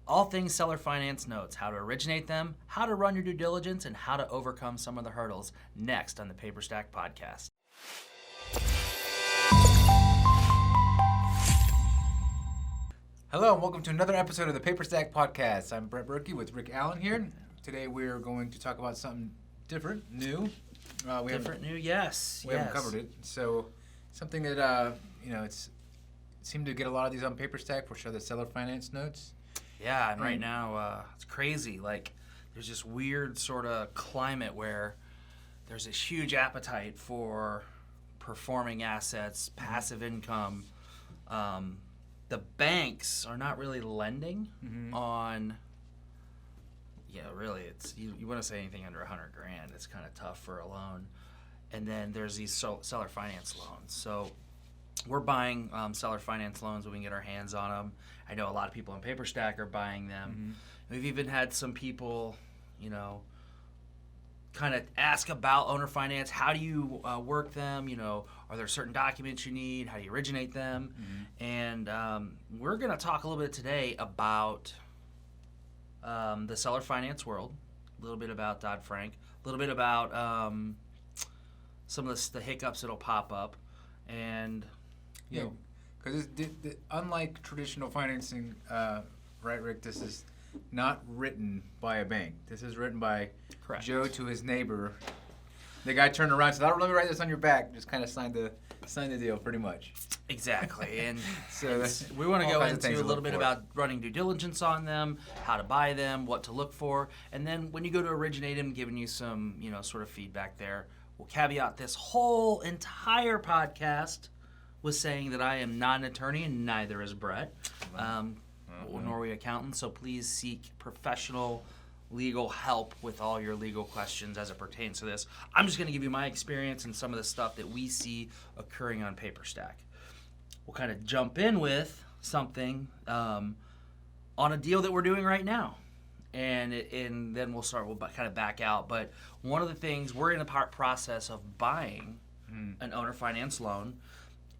All things seller finance notes, how to originate them, how to run your due diligence, and how to overcome some of the hurdles. Next on the Paper Stack Podcast. Hello and welcome to another episode of the Paper Stack Podcast. I'm Brett Berkey with Rick Allen here. Today we're going to talk about something different, new. Yes. We haven't covered it. So something that, it seemed to get a lot of these on Paper Stack for sure, the seller finance notes. Yeah, and right now it's crazy. Like, there's this weird sort of climate where there's this huge appetite for performing assets, passive income. The banks are not really lending on. Yeah, really, it's you want to say anything under $100,000, it's kind of tough for a loan. And then there's these seller finance loans. So we're buying seller finance loans when we can get our hands on them. I know a lot of people on Paper Stack are buying them. We've even had some people, kind of ask about owner finance. How do you work them? Are there certain documents you need? How do you originate them? And we're going to talk a little bit today about the seller finance world, a little bit about Dodd-Frank, a little bit about some of the hiccups that'll pop up, and because unlike traditional financing, right, Rick? This is not written by a bank. This is written by Joe to his neighbor. The guy turned around and said, "Let me write this on your back." Just kind of signed the deal, pretty much. Exactly, and so we want to go into a little bit about running due diligence on them, how to buy them, what to look for, and then when you go to originate them, giving you some, sort of feedback there. We'll caveat this whole entire podcast with saying that I am not an attorney and neither is Brett, nor are we accountants, so please seek professional legal help with all your legal questions as it pertains to this. I'm just going to give you my experience and some of the stuff that we see occurring on Paper Stack. We'll kind of jump in with something on a deal that we're doing right now. And then we'll kind of back out. But one of the things, we're in the process of buying an owner finance loan.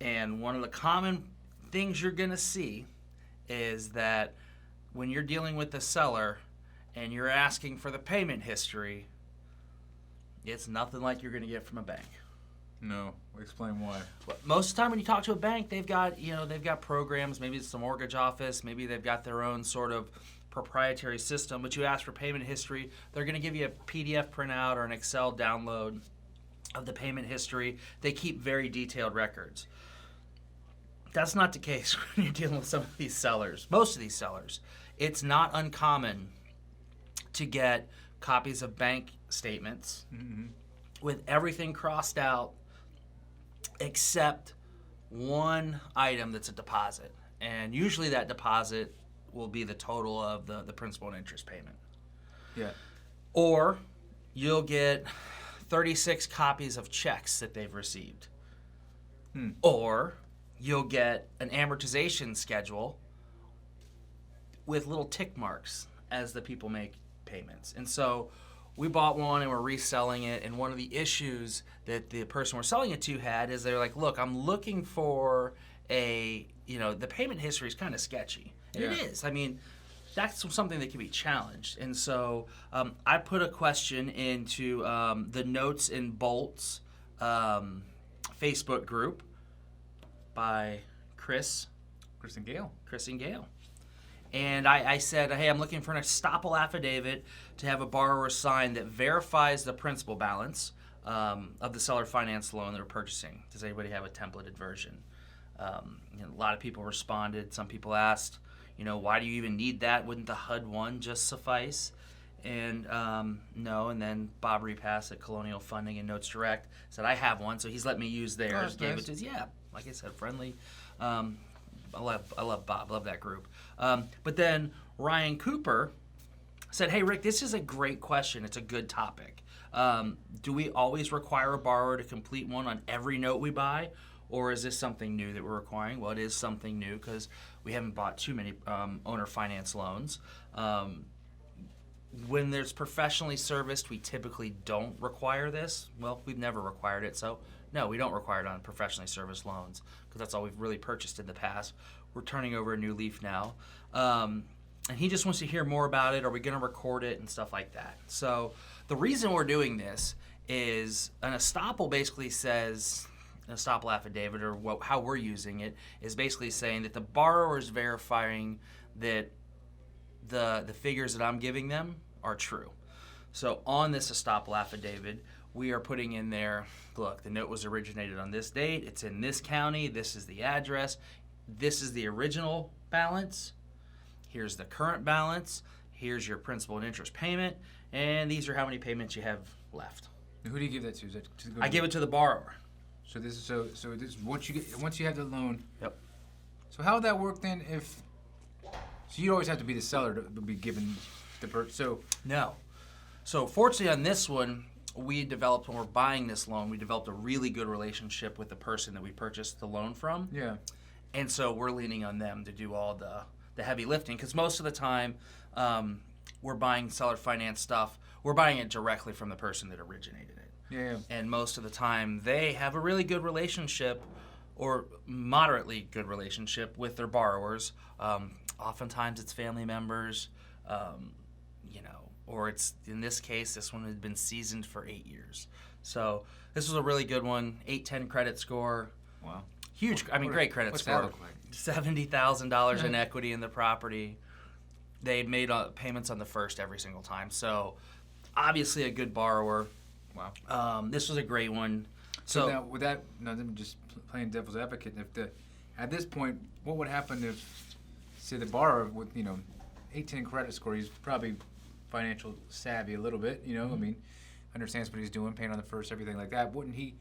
And one of the common things you're going to see is that when you're dealing with the seller and you're asking for the payment history, it's nothing like you're going to get from a bank. No, explain why. Most of the time when you talk to a bank, they've got programs. Maybe it's the mortgage office. Maybe they've got their own sort of proprietary system. But you ask for payment history, they're going to give you a PDF printout or an Excel download of the payment history. They keep very detailed records. That's not the case when you're dealing with some of these sellers. Most of these sellers, it's not uncommon to get copies of bank statements with everything crossed out except one item that's a deposit. And usually that deposit will be the total of the principal and interest payment. Yeah. Or you'll get 36 copies of checks that they've received. Or you'll get an amortization schedule with little tick marks as the people make payments. And so we bought one and we're reselling it, and one of the issues that the person we're selling it to had is they're like, look, I'm looking for the payment history is kind of sketchy. And it is. I mean, that's something that can be challenged. And so I put a question into the Notes and Bolts Facebook group by Chris and Gail. And I said, hey, I'm looking for an estoppel affidavit to have a borrower sign that verifies the principal balance of the seller finance loan they're purchasing. Does anybody have a templated version? A lot of people responded. Some people asked, why do you even need that? Wouldn't the HUD one just suffice? And no, and then Bob Repass at Colonial Funding and Notes Direct said, I have one, so he's let me use theirs. Gave it to us. Yeah, like I said, friendly. I love Bob, love that group. But then Ryan Cooper said, hey, Rick, this is a great question. It's a good topic. Do we always require a borrower to complete one on every note we buy? Or is this something new that we're requiring? Well, it is something new because we haven't bought too many owner finance loans. When there's professionally serviced, we typically don't require this. Well, we've never required it, so no, we don't require it on professionally serviced loans because that's all we've really purchased in the past. We're turning over a new leaf now. and he just wants to hear more about it. Are we going to record it and stuff like that? So the reason we're doing this is an estoppel basically says, an estoppel affidavit, or how we're using it, is basically saying that the borrower is verifying that the figures that I'm giving them are true. So on this estoppel affidavit, we are putting in there, look, the note was originated on this date, it's in this county, this is the address, this is the original balance, here's the current balance, here's your principal and interest payment, and these are how many payments you have left. Who do you give that to? Is that to I give it to the borrower. So this is so this once you have the loan. Yep. So how would that work then? So you always have to be the seller to be given the so. No. So fortunately on this one, we developed, when we're buying this loan, we developed a really good relationship with the person that we purchased the loan from. Yeah. And so we're leaning on them to do all the heavy lifting, because most of the time we're buying seller finance stuff, we're buying it directly from the person that originated it. Yeah. And most of the time they have a really good relationship, or moderately good relationship, with their borrowers. Oftentimes it's family members, or it's, in this case, this one had been seasoned for 8 years. So this was a really good one, 810 credit score. Wow. Huge, great credit score. What's that look like? $70,000 in equity in the property. They had made payments on the first every single time. So obviously a good borrower. Wow. This was a great one. So now, with that, I'm just playing devil's advocate. At this point, what would happen if, say, the borrower with 810 credit score, he's probably financial savvy a little bit, Mm-hmm. Understands what he's doing, paying on the first, everything like that. Wouldn't he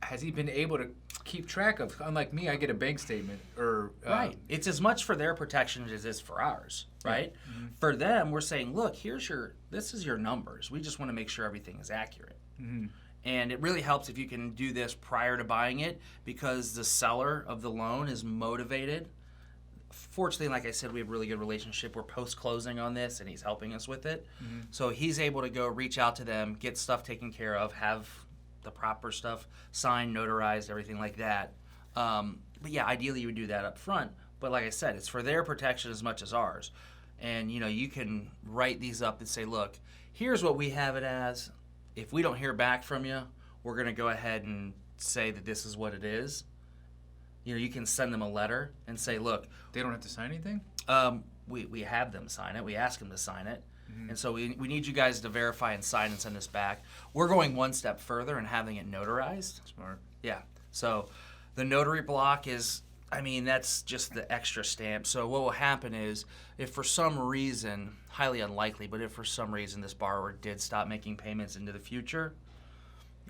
has he been able to keep track of? Unlike me, I get a bank statement or right. It's as much for their protection as it is for ours, right? Yeah. Mm-hmm. For them, we're saying, look, this is your numbers. We just want to make sure everything is accurate. Mm-hmm. And it really helps if you can do this prior to buying it, because the seller of the loan is motivated. Fortunately, like I said, we have a really good relationship. We're post-closing on this, and he's helping us with it. Mm-hmm. So he's able to go reach out to them, get stuff taken care of, have the proper stuff signed, notarized, everything like that. But yeah, ideally you would do that up front. But like I said, it's for their protection as much as ours. And you can write these up and say, look, here's what we have it as. If we don't hear back from you, we're going to go ahead and say that this is what it is. You can send them a letter and say, look. They don't have to sign anything? We have them sign it. We ask them to sign it. Mm-hmm. And so we need you guys to verify and sign and send us back. We're going one step further and having it notarized. Smart. Yeah. So the notary block is, that's just the extra stamp. So what will happen is, if for some reason, highly unlikely, but if for some reason this borrower did stop making payments into the future,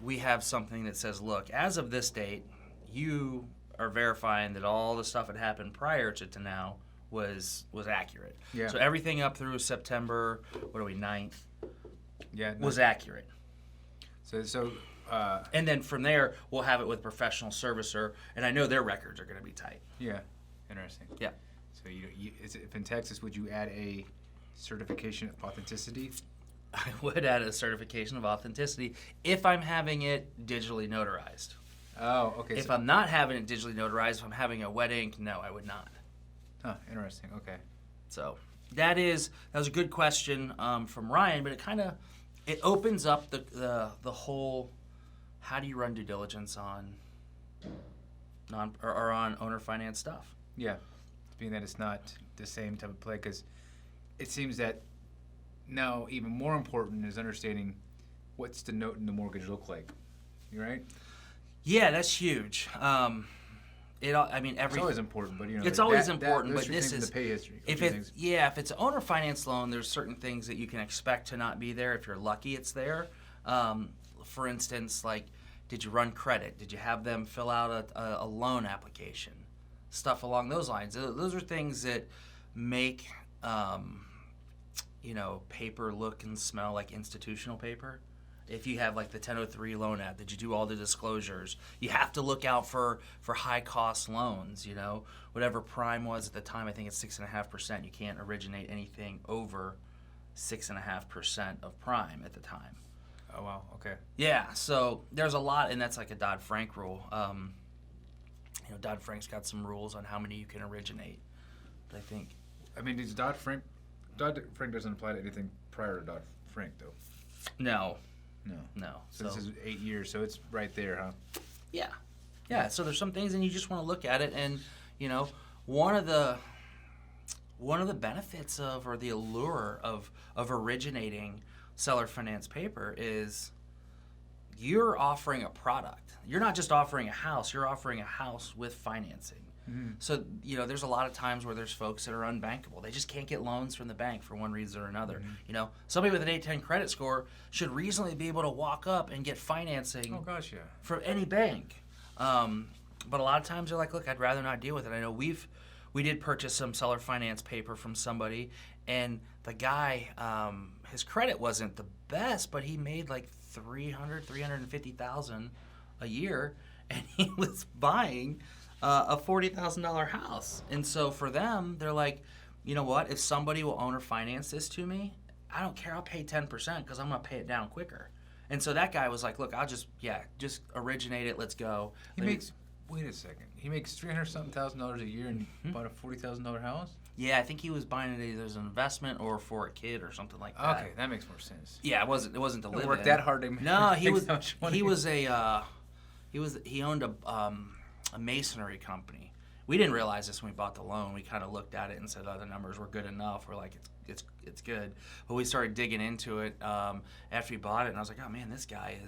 we have something that says, look, as of this date, you are verifying that all the stuff that happened prior to now was accurate. Yeah. So everything up through September, 9th, Yeah. was accurate. So And then from there, we'll have it with professional servicer, and I know their records are going to be tight. Yeah. Interesting. Yeah. So if in Texas, would you add a certification of authenticity? I would add a certification of authenticity if I'm having it digitally notarized. Oh, okay. If I'm not having it digitally notarized, if I'm having a wet ink, no, I would not. Oh, interesting. Okay. So that was a good question from Ryan, but it opens up the whole, how do you run due diligence on on owner finance stuff? Yeah, being that it's not the same type of play, because it seems that now even more important is understanding what's the note in the mortgage look like. You right? Yeah, that's huge. It's always important, but it's always important. But this is the pay history. if it's an owner finance loan, there's certain things that you can expect to not be there. If you're lucky, it's there. For instance, like, did you run credit? Did you have them fill out a loan application? Stuff along those lines. Those are things that make paper look and smell like institutional paper. If you have like the 1003 loan app, did you do all the disclosures? You have to look out for high cost loans, whatever prime was at the time. I think it's 6.5%. You can't originate anything over 6.5% of prime at the time. Oh wow, okay. Yeah, so there's a lot, and that's like a Dodd-Frank rule. Dodd-Frank's got some rules on how many you can originate. But I think I mean, does Dodd-Frank doesn't apply to anything prior to Dodd-Frank, though? No. No. So this is 8 years, so it's right there, huh? Yeah. So there's some things, and you just want to look at it, and one of the benefits of, or the allure of originating seller finance paper is you're offering a product. You're not just offering a house. You're offering a house with financing. Mm-hmm. So, there's a lot of times where there's folks that are unbankable. They just can't get loans from the bank for one reason or another. Mm-hmm. Somebody with an 810 credit score should reasonably be able to walk up and get financing from any bank. But a lot of times they're like, look, I'd rather not deal with it. I know we did purchase some seller finance paper from somebody, and the guy, his credit wasn't the best, but he made like $350,000 a year, and he was buying a $40,000 house. And so for them, they're like, you know what? If somebody will own or finance this to me, I don't care. I'll pay 10% because I'm going to pay it down quicker. And so that guy was like, look, I'll just originate it. Let's go. Wait a second. He makes $300,000 a year and bought a $40,000 house? Yeah, I think he was buying it either as an investment or for a kid or something like that. Okay, that makes more sense. Yeah, it wasn't to live in. Work that hard to make. No, he owned a masonry company. We didn't realize this when we bought the loan. We kind of looked at it and said, the numbers were good enough. We're like, it's good. But we started digging into it after we bought it, and I was like, oh man, this guy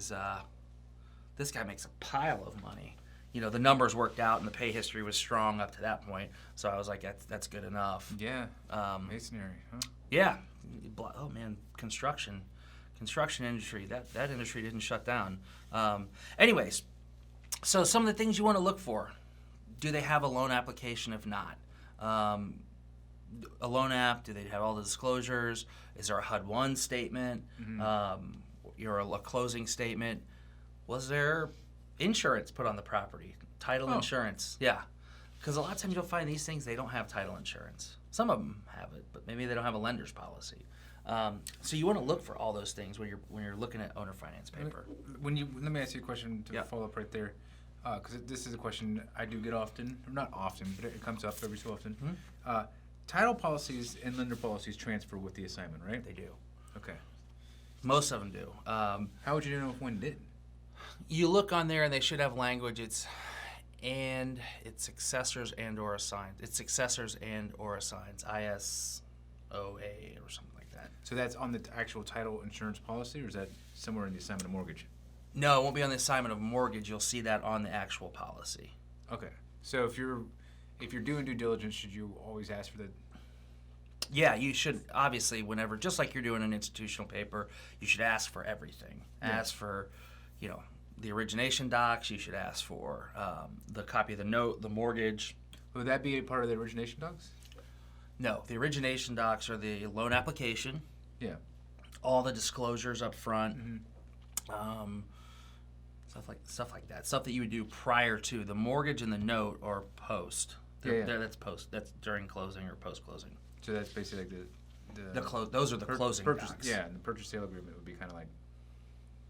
makes a pile of money. The numbers worked out, and the pay history was strong up to that point. So I was like, that's good enough. Yeah. Masonry, huh? Yeah. Oh man, construction industry. That industry didn't shut down. Anyways, so some of the things you want to look for: do they have a loan application? If not, a loan app. Do they have all the disclosures? Is there a HUD-1 statement? Mm-hmm. A closing statement? Was there insurance put on the property? Title insurance. Yeah. Because a lot of times you'll find these things, they don't have title insurance. Some of them have it, but maybe they don't have a lender's policy. So you want to look for all those things when you're looking at owner finance paper. Let me ask you a question to follow up right there, because this is a question I do get often, or not often, but it comes up every so often. Mm-hmm. Title policies and lender policies transfer with the assignment, right? They do. Okay. Most of them do. How would you know if one didn't? You look on there, and they should have language. It's successors and or assigns. It's successors and or assigns. ISOA or something like that. So that's on the actual title insurance policy, or is that somewhere in the assignment of mortgage? No, it won't be on the assignment of mortgage. You'll see that on the actual policy. Okay. So if you're doing due diligence, should you always ask for the? Yeah, you should, obviously, whenever, just like you're doing an institutional paper, you should ask for everything. Ask for, the origination docs. You should ask for the copy of the note, the mortgage. Would that be a part of the origination docs? No, the origination docs are the loan application. Yeah. All the disclosures up front. Mm-hmm. Stuff like that. Stuff that you would do prior to the mortgage and the note, or post. That's post. That's during closing or post closing. So that's basically like those are the closing docs. Yeah, and the purchase sale agreement would be kind of like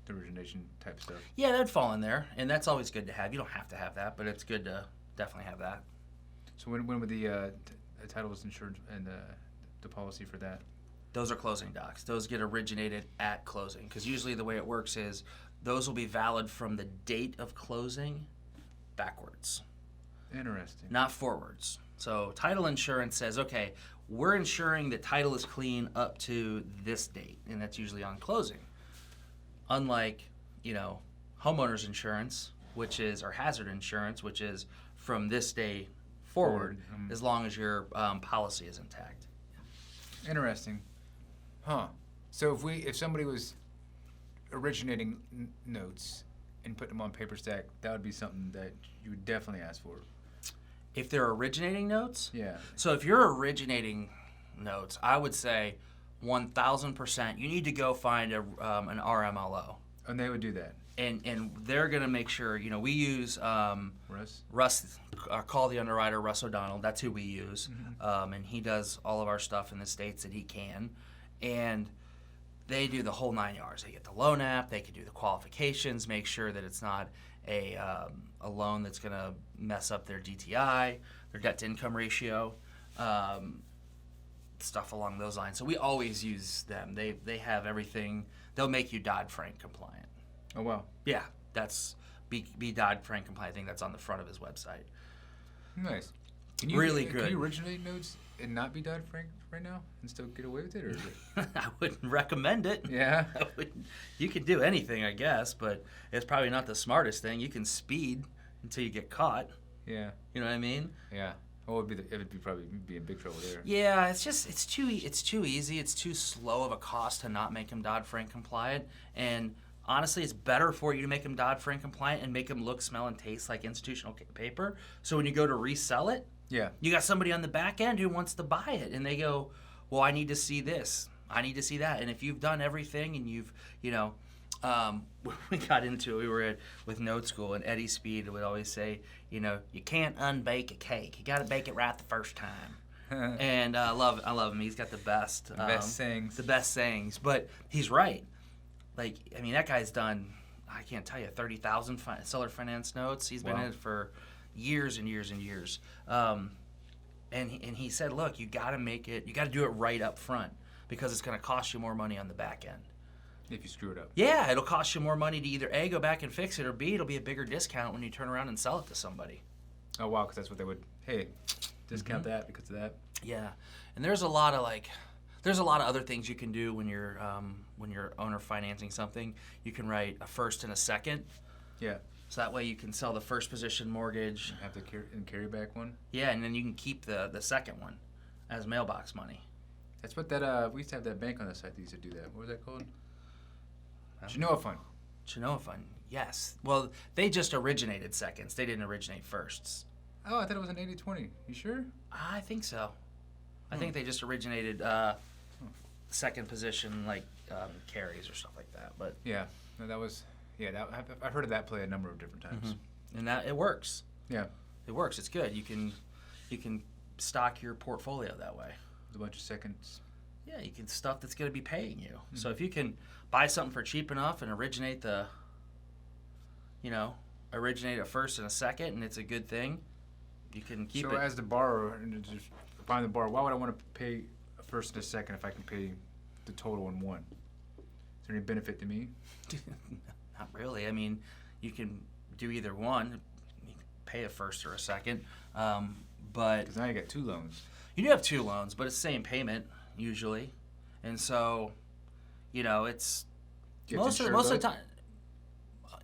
the origination type stuff. Yeah, that'd fall in there, and that's always good to have. You don't have to have that, but it's good to definitely have that. So when would the title was insured and the policy for that? Those are closing docs. Those get originated at closing, because usually the way it works is those will be valid from the date of closing backwards. Interesting. Not forwards. So title insurance says, okay, we're ensuring that title is clean up to this date, and that's usually on closing. Unlike, homeowners insurance, or hazard insurance, which is from this day forward, as long as your policy is intact. Interesting. Huh. So if somebody was originating notes and putting them on paper stack, that would be something that you would definitely ask for. If they're originating notes? Yeah. So if you're originating notes, I would say 1,000%, you need to go find an RMLO. And they would do that. And they're going to make sure, we use Russ, call the underwriter, Russ O'Donnell. That's who we use. Mm-hmm. And he does all of our stuff in the states that he can. And they do the whole 9 yards. They get the loan app. They can do the qualifications, make sure that it's not a loan that's going to mess up their DTI, their debt to income ratio. stuff along those lines. So we always use them. They have everything. They'll make you Dodd-Frank compliant. Oh, wow. Yeah, that's be Dodd-Frank compliant. I think that's on the front of his website. Nice. Can Good. Can you originate notes and not be Dodd-Frank right now and still get away with it? Or is it? I wouldn't recommend it. Yeah. You can do anything, I guess, but it's probably not the smartest thing. You can speed until you get caught. Yeah. You know what I mean? Yeah. Oh, it would probably be in big trouble there. Yeah, it's too easy. It's too slow of a cost to not make him Dodd-Frank compliant. And honestly, it's better for you to make him Dodd-Frank compliant and make him look, smell, and taste like institutional paper. So when you go to resell it, yeah, you got somebody on the back end who wants to buy it, and they go, well, I need to see this. I need to see that. And if you've done everything and you've, we got into it. We were with Note School, and Eddie Speed would always say, you can't unbake a cake. You got to bake it right the first time. And I love him. He's got the best sayings. The best sayings. But he's right. Like, I mean, that guy's done, I can't tell you, 30,000 seller finance notes. He's been in it for years and years and years. And he said, look, you got to do it right up front because it's going to cost you more money on the back end. If you screw it up. Yeah, it'll cost you more money to either A, go back and fix it, or B, it'll be a bigger discount when you turn around and sell it to somebody. Oh, wow, because that's what they would, hey, discount that because of that. Yeah, and there's a lot of other things you can do when you're owner financing something. You can write a first and a second. Yeah. So that way you can sell the first position mortgage. Have the carry back one. Yeah, and then you can keep the second one as mailbox money. That's what we used to have that bank on the site that used to do that. What was that called? Genoa Fund. Genoa Fund, yes. Well, they just originated seconds. They didn't originate firsts. Oh, I thought it was an 80-20. You sure? I think so. I think they just originated second position, like carries or stuff like that. But yeah, no, that was I've heard of that play a number of different times, and that it works. Yeah, it works. It's good. You can stock your portfolio that way. With a bunch of seconds. Yeah, you can stuff that's going to be paying you. Mm-hmm. So if you can buy something for cheap enough and originate a first and a second, and it's a good thing, you can keep it. So as the borrower, and just buying the borrower, why would I want to pay a first and a second if I can pay the total in one? Is there any benefit to me? Not really. I mean, you can do either one. You can pay a first or a second, but because now you got two loans. You do have two loans, but it's the same payment usually, and so it's most of the time.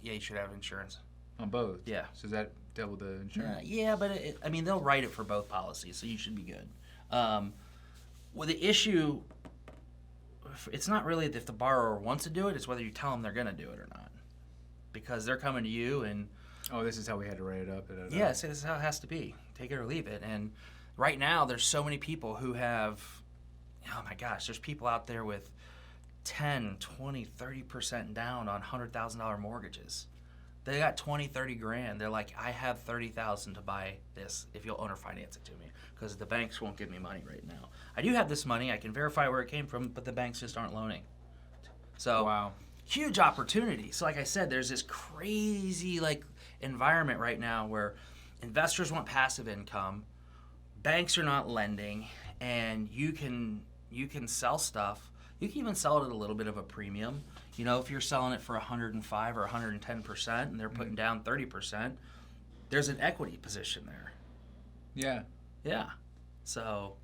Yeah, you should have insurance on both. Yeah. So is that double the insurance? Yeah, but they'll write it for both policies, so you should be good. Well, the issue, it's not really if the borrower wants to do it; it's whether you tell them they're going to do it or not, because they're coming to you and. Oh, this is how we had to write it up. Yes, this is how it has to be. Take it or leave it. And right now, there's so many people who have. Oh my gosh, there's people out there with 10, 20, 30% down on $100,000 mortgages. They got 20, 30 grand. They're like, I have 30,000 to buy this if you'll owner finance it to me, because the banks won't give me money right now. I do have this money. I can verify where it came from, but the banks just aren't loaning. So wow. Huge opportunity. So like I said, there's this crazy environment right now where investors want passive income, banks are not lending, and you can sell stuff. You can even sell it at a little bit of a premium. If you're selling it for 105 or 110% and they're putting down 30%, there's an equity position there. Yeah. Yeah. So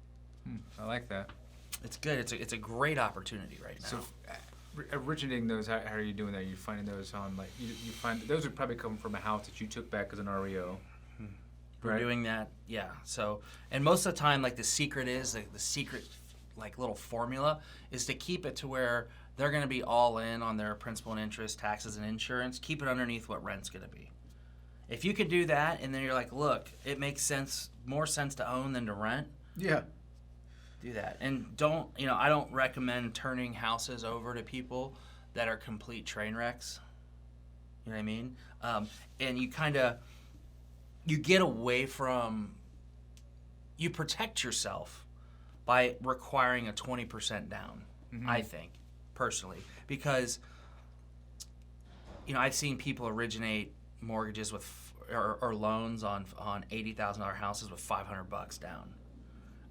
I like that. It's good. It's a great opportunity right now. So originating those, how are you doing that? Are you finding those on you find those would probably come from a house that you took back as an REO. We're doing that, yeah. So, and most of the time, the secret is, the secret, little formula is to keep it to where they're going to be all in on their principal and interest, taxes and insurance. Keep it underneath what rent's going to be. If you could do that, and then you're like, look, it makes more sense to own than to rent. Yeah. Do that, and I don't recommend turning houses over to people that are complete train wrecks. You know what I mean? And you get away from, you protect yourself by requiring a 20% down, I think, personally. Because, I've seen people originate mortgages or loans on $80,000 houses with $500 down.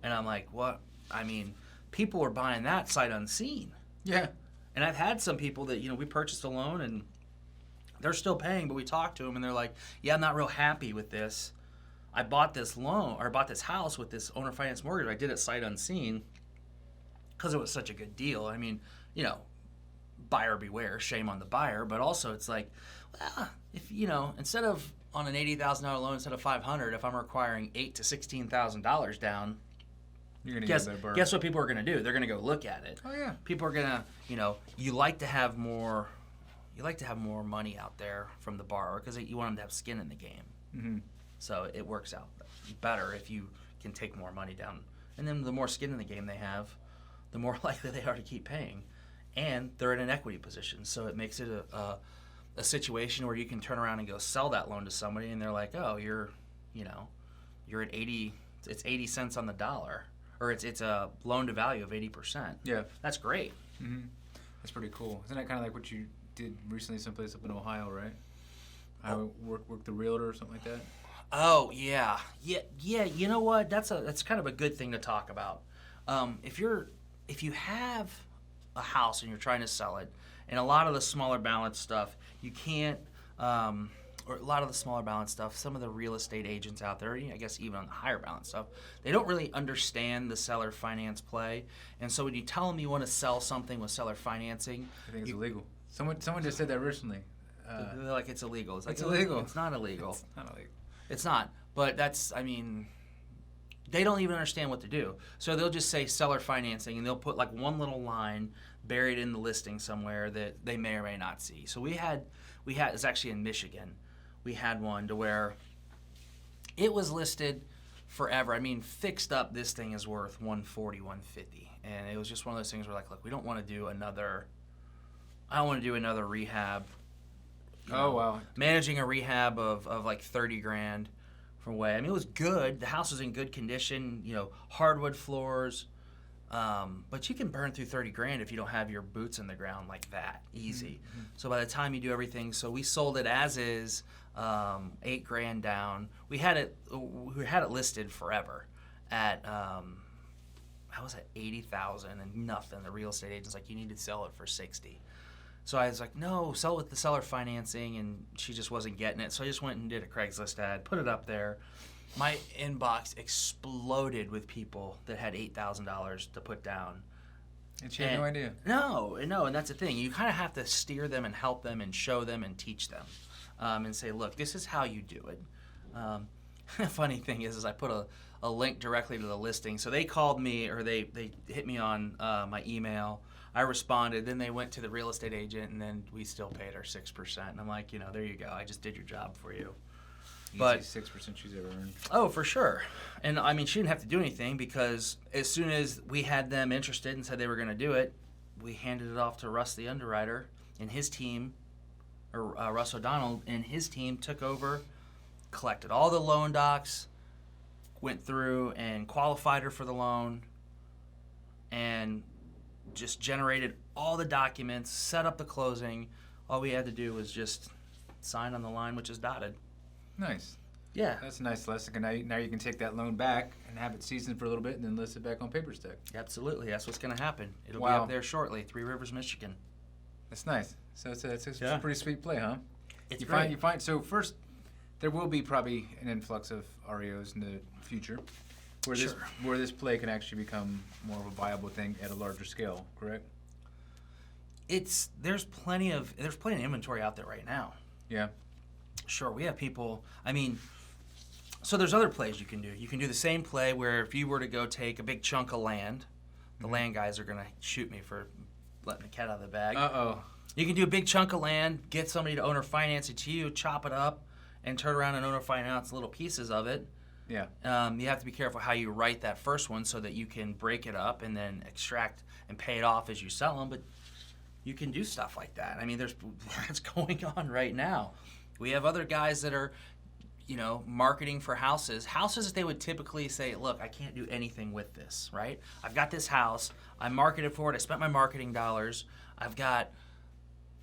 And I'm like, what? I mean, people are buying that sight unseen. Yeah. And I've had some people that, we purchased a loan and they're still paying, but we talked to them and they're like, yeah, I'm not real happy with this. I bought this loan or bought this house with this owner finance mortgage. I did it sight unseen because it was such a good deal. I mean, buyer beware, shame on the buyer, but also it's like, well, if, instead of on an $80,000 loan instead of $500, if I'm requiring $8,000 to $16,000 down, you're gonna get that burn. Guess what people are gonna do? They're gonna go look at it. Oh yeah. People are gonna, you like to have more money out there from the borrower because you want them to have skin in the game. Mm-hmm. So it works out better if you can take more money down, and then the more skin in the game they have, the more likely they are to keep paying, and they're in an equity position. So it makes it a situation where you can turn around and go sell that loan to somebody, and they're like, oh, you're at 80. It's 80 cents on the dollar. Or it's a loan to value of 80%. Yeah. That's great. Mm-hmm. That's pretty cool. Isn't that kind of like what you did recently someplace up in Ohio, right? I worked the realtor or something like that? Oh, yeah. Yeah, you know what? That's kind of a good thing to talk about. If you have a house and you're trying to sell it, and a lot of the smaller balance stuff, you can't or a lot of the smaller balance stuff, some of the real estate agents out there, I guess even on the higher balance stuff, they don't really understand the seller finance play. And so when you tell them you want to sell something with seller financing, I think it's illegal. Someone just said that recently. They're like, it's illegal. It's like, it's illegal. It's not illegal. It's not illegal. It's not. But they don't even understand what to do. So they'll just say seller financing, and they'll put like one little line buried in the listing somewhere that they may or may not see. So we had it's actually in Michigan. We had one to where it was listed forever. Fixed up, this thing is worth $140, $150. And it was just one of those things where, like, look, we don't want to do another rehab. Wow. Managing a rehab of like $30,000 from away. It was good. The house was in good condition, hardwood floors. But you can burn through $30,000 if you don't have your boots in the ground like that. Easy. Mm-hmm. So by the time you do everything, so we sold it as is, $8,000 down. We had it listed forever at how was it, 80,000 and nothing. The real estate agent's like, you need to sell it for 60. So I was like, no, sell it with the seller financing, and she just wasn't getting it. So I just went and did a Craigslist ad, put it up there. My inbox exploded with people that had $8,000 to put down. And she had no idea. No, and that's the thing. You kind of have to steer them and help them and show them and teach them, and say, look, this is how you do it. The funny thing is I put a link directly to the listing. So they called me, or they hit me on my email. I responded. Then they went to the real estate agent, and then we still paid her 6%. And I'm like, there you go. I just did your job for you. But 6% she's ever earned. Oh, for sure. And she didn't have to do anything, because as soon as we had them interested and said they were going to do it, we handed it off to Russ, the underwriter, and his team, or Russ O'Donnell and his team, took over, collected all the loan docs, went through and qualified her for the loan, and just generated all the documents, set up the closing. All we had to do was just sign on the line, which is dotted. Nice. Yeah. That's a nice lesson. Now you can take that loan back and have it seasoned for a little bit and then list it back on paper stack. Absolutely. That's what's going to happen. It'll be Wow. up there shortly. Three Rivers, Michigan. That's nice. So it's a Yeah. pretty sweet play, huh? It's great. You find so first there will be probably an influx of REOs in the future where this play can actually become more of a viable thing at a larger scale, correct? There's plenty of inventory out there right now. Yeah. Sure, we have people. So there's other plays you can do. You can do the same play where if you were to go take a big chunk of land, the land guys are gonna shoot me for letting the cat out of the bag. You can do a big chunk of land, get somebody to owner finance it to you, chop it up, and turn around and owner finance little pieces of it. Yeah. You have to be careful how you write that first one so that you can break it up and then extract and pay it off as you sell them. But you can do stuff like that. That's going on right now. We have other guys that are, marketing for houses that they would typically say, look, I can't do anything with this, right? I've got this house. I marketed for it. I spent my marketing dollars.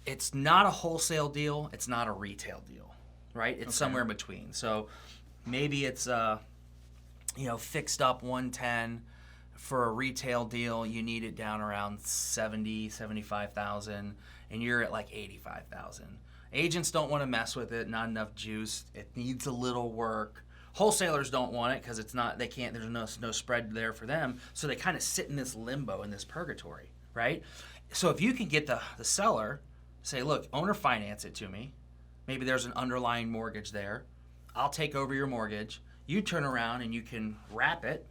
It's not a wholesale deal. It's not a retail deal, right? It's somewhere in between. So maybe it's, fixed up 110 for a retail deal, you need it down around 70, 75,000, and you're at like 85,000. Agents don't want to mess with it, not enough juice. It needs a little work. Wholesalers don't want it because it's not, they can't, there's no spread there for them. So they kind of sit in this limbo, in this purgatory, right? So if you can get the seller, say, look, owner finance it to me. Maybe there's an underlying mortgage there. I'll take over your mortgage. You turn around and you can wrap it.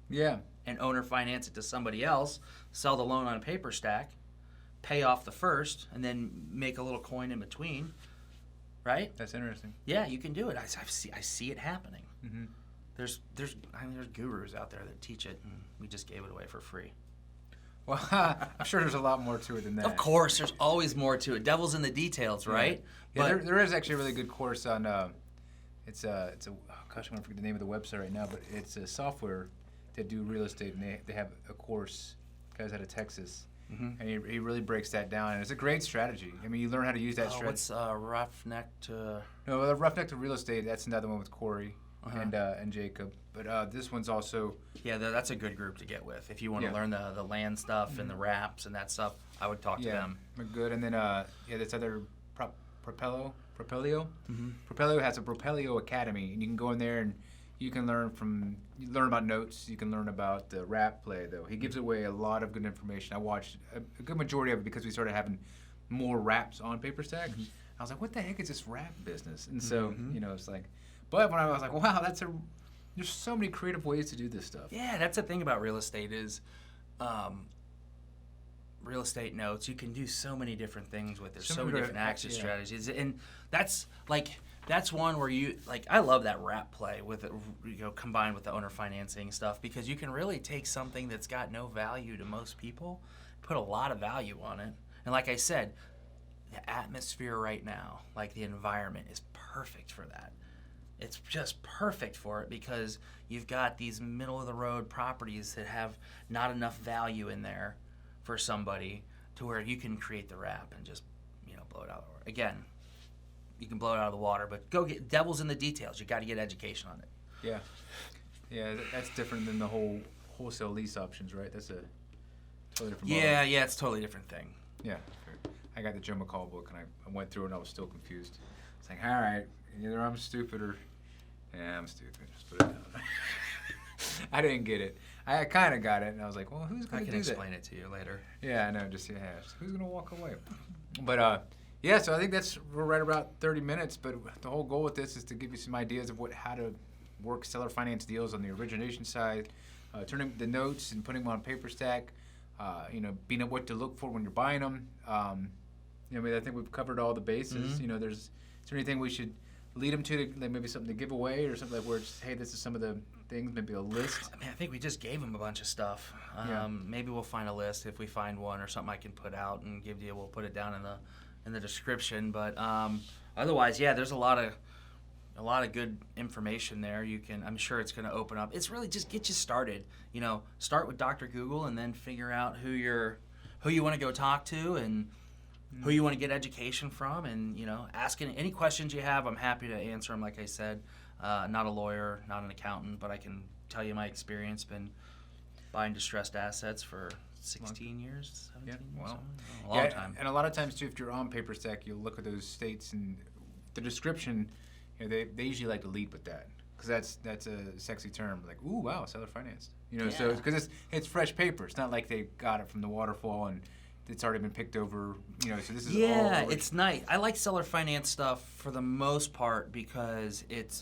Yeah. And owner finance it to somebody else, sell the loan on a paper stack, pay off the first, and then make a little coin in between, right? That's interesting. Yeah, you can do it. I see it happening. Mm-hmm. There's gurus out there that teach it, and we just gave it away for free. Well, I'm sure there's a lot more to it than that. Of course, there's always more to it. Devil's in the details, right? Yeah, but there is actually a really good course on. It's a gosh, I want to forget the name of the website right now, but it's a software that do real estate, and they have a course. Guys out of Texas, and he really breaks that down, and it's a great strategy. I mean, you learn how to use that strategy. What's Roughneck to? No, Roughneck to Real Estate. That's another one with Corey and Jacob. But this one's also. Yeah, that's a good group to get with if you want to learn the land stuff and the wraps and that stuff. I would talk to them. Yeah, good. And then this other Propelio. Propelio has a Propelio Academy, and you can go in there and you can learn about notes. You can learn about the wrap play, though. He gives away a lot of good information. I watched a good majority of it because we started having more wraps on paper stack. I was like, what the heck is this wrap business? And so, it's like, but when I was like, wow, there's so many creative ways to do this stuff. Yeah, that's the thing about real estate is real estate notes. You can do so many different things with it. So many different exit strategies. And that's one where I love that wrap play with it, combined with the owner financing stuff, because you can really take something that's got no value to most people, put a lot of value on it. And like I said, the atmosphere right now, like the environment, is perfect for that. It's just perfect for it because you've got these middle of the road properties that have not enough value in there for somebody to where you can create the wrap and just blow it out of the water. Again, you can blow it out of the water, but go get devil's in the details. You got to get education on it. Yeah, that's different than the whole wholesale lease options, right? That's a totally different model. Yeah, it's a totally different thing. Yeah, I got the Joe McCall book and I went through it and I was still confused. It's like, all right, either I'm stupid or I'm stupid. Just put it down. I didn't get it. I kind of got it, and I was like, well, who's going to do that? I can explain it to you later. Yeah, I know. Who's going to walk away? But, so I think we're right about 30 minutes, but the whole goal with this is to give you some ideas of how to work seller finance deals on the origination side, turning the notes and putting them on paper stack, being able what to look for when you're buying them. I think we've covered all the bases. Mm-hmm. Is there anything we should lead them to, like maybe something to give away or something like where it's, hey, this is some of the things, maybe a list? I mean, I think we just gave them a bunch of stuff. Maybe we'll find a list if we find one or something I can put out and give you. We'll put it down in the description. But otherwise, there's a lot of good information there. I'm sure it's going to open up. It's really just get you started. Start with Dr. Google and then figure out who you want to go talk to and who you want to get education from, and ask any questions you have. I'm happy to answer them. Like I said, not a lawyer, not an accountant, but I can tell you my experience. Been buying distressed assets for 16 years, 17 years, a long time. And a lot of times too, if you're on paper stack, you'll look at those states and the description. They usually like to lead with that because that's a sexy term. Like, ooh, wow, seller financed. So because it's fresh paper. It's not like they got it from the waterfall and it's already been picked over, so this is all it's nice. I like seller finance stuff for the most part because it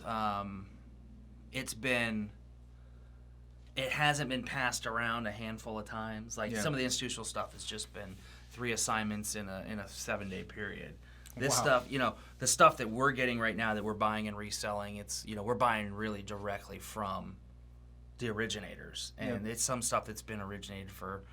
hasn't been passed around a handful of times. Like some of the institutional stuff has just been 3 assignments in a 7-day period. This stuff, the stuff that we're getting right now that we're buying and reselling, it's we're buying really directly from the originators, and it's some stuff that's been originated for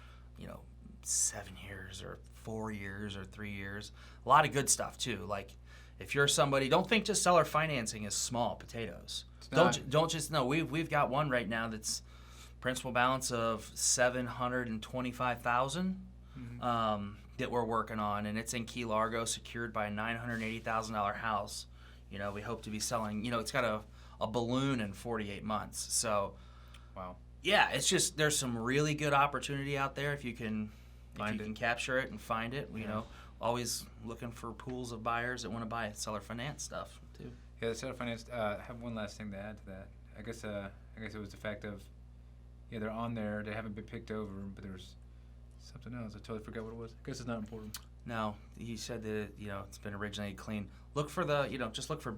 7 years or 4 years or 3 years. A lot of good stuff too. Like if you're somebody, don't think just seller financing is small potatoes. Don't just know. We've got one right now that's principal balance of $725,000 that we're working on, and it's in Key Largo, secured by a $980,000 house. We hope to be selling. It's got a balloon in 48 months. So, wow. Yeah, it's just there's some really good opportunity out there if you can capture it and find it. You know, always looking for pools of buyers that want to buy seller finance stuff too. Yeah, the seller finance. I have one last thing to add to that. I guess it was the fact of, they're on there. They haven't been picked over, but there's something else. I totally forgot what it was. I guess it's not important. No, he said that it's been originated clean. Look for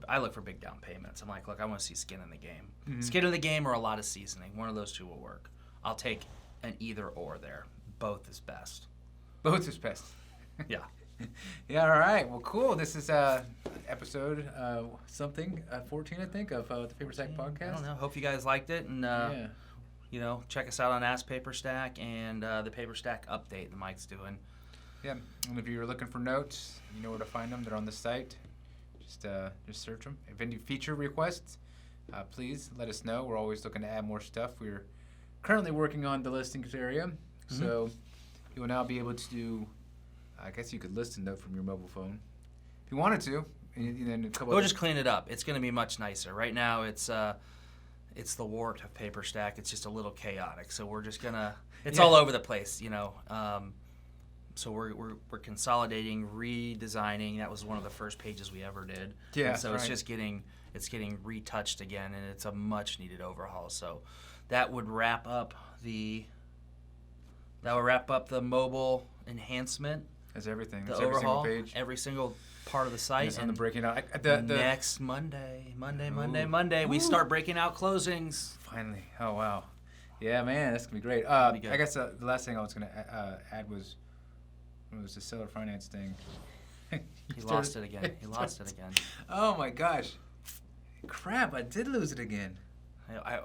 I look for big down payments. I'm like, look, I want to see skin in the game. Mm-hmm. Skin in the game or a lot of seasoning. One of those two will work. I'll take an either or there. Both is best. Both is best. Yeah. Yeah. All right. Well, cool. This is episode 14, I think, of the Paper Stack podcast. I don't know. Hope you guys liked it, and check us out on Ask Paper Stack and the Paper Stack update that Mike's doing. Yeah, and if you're looking for notes, you know where to find them. They're on the site. Just search them. If any feature requests, please let us know. We're always looking to add more stuff. We're currently working on the listings area, so you will now be able to do. I guess you could list a note from your mobile phone if you wanted to. And then we'll just clean it up. It's going to be much nicer. Right now, it's the wart of Paper Stack. It's just a little chaotic. So we're just gonna. It's all over the place, So we're consolidating, redesigning. That was one of the first pages we ever did. Yeah. And so it's just getting retouched again, and it's a much needed overhaul. So that would wrap up the mobile enhancement. That's everything. That's every overhaul, single page. Every single part of the site. Yes, and the breaking out. Next Monday, we start breaking out closings. Finally. Oh wow. Yeah, man, that's gonna be great. I guess the last thing I was gonna add was. It was the seller finance thing. He lost it again. Oh my gosh. Crap, I did lose it again. I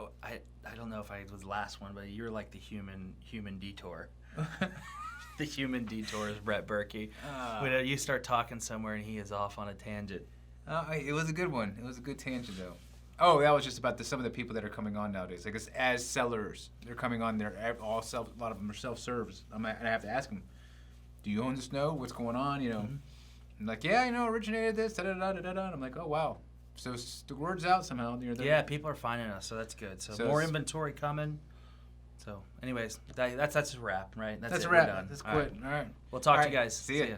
don't know if I was the last one, but you're like the human detour. The human detour is Brett Berkey. When you start talking somewhere and he is off on a tangent. It was a good one. It was a good tangent though. Oh, that was just about some of the people that are coming on nowadays. I guess as sellers, they're coming on there. A lot of them are self-service. And I have to ask them, do you own this note? What's going on? I'm like, originated this, da-da-da-da-da. And I'm like, oh, wow. So the word's out somehow. Yeah, people are finding us, so that's good. So more inventory coming. So anyways, that's a wrap, right? That's a wrap. That's good. All right. We'll talk to you guys. See ya.